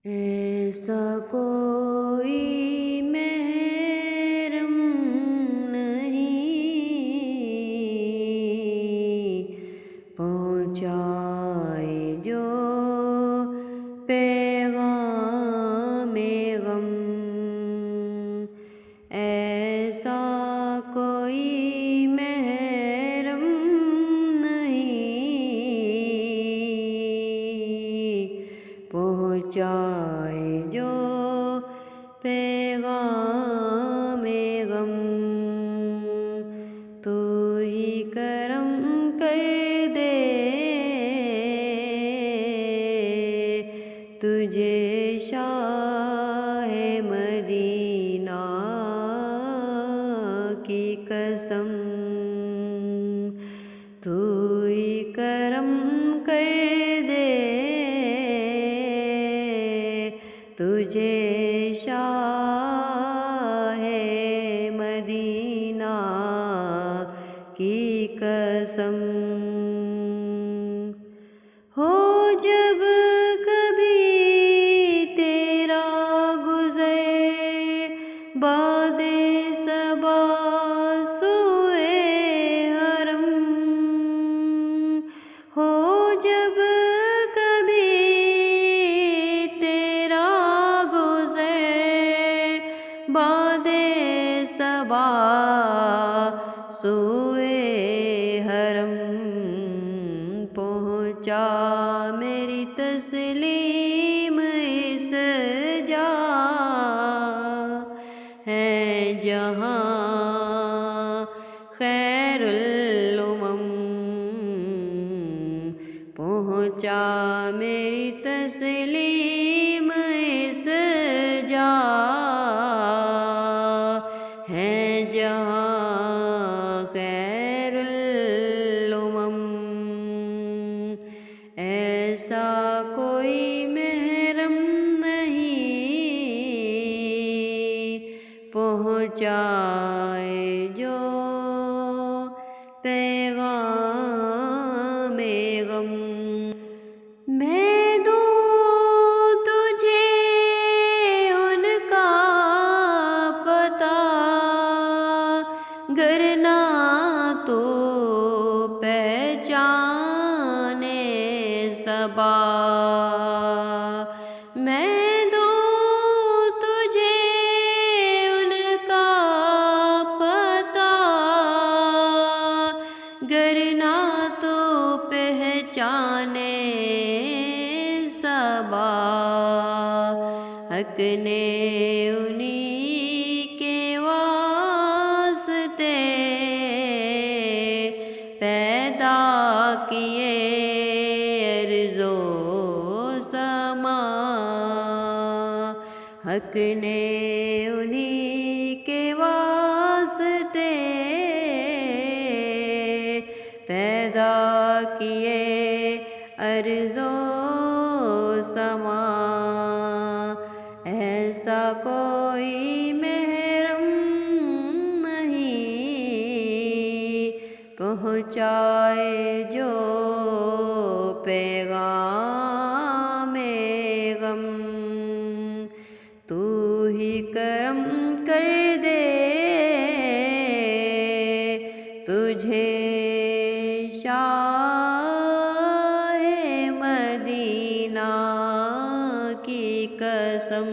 ایسا کوئی محرم نہیں پہنچائے جو پیغام غم، ایسا کوئی محرم نہیں پہنچائے جو پیغام غم۔ تو ہی کرم کر دے تجھے شاہ مدینہ کی قسم، تو ہی کرم کر دے تجھے شاہ مدینہ کی قسم۔ ہو جب کبھی تیرا گزر باد صبا سوئے حرم، ہو جب کبھی تیرا گزر باد صبا سوئے حرم، پہنچا میری تسلیم اس جا ہے جہاں خیر الامم، پہنچا میری تسلیم اس جا ہے جہاں خیر الامم، ایسا کوئی محرم نہیں پہنچائے جو پیغام غم۔ میں دوں تجھے ان کا پتہ گر نہ تو پہچانے صبا، میں دوں تجھے ان کا پتہ گر نہ تو پہچانے صبا، حق نے انہی کے واسطے پیدا کیے ارض و سما، حق نے انہی کے واسطے پیدا کیے ارض و سما، ایسا کوئی محرم نہیں پہنچائے جو پیغام غم، تو ہی کرم کر دے تجھے شاہ مدینہ کی قسم۔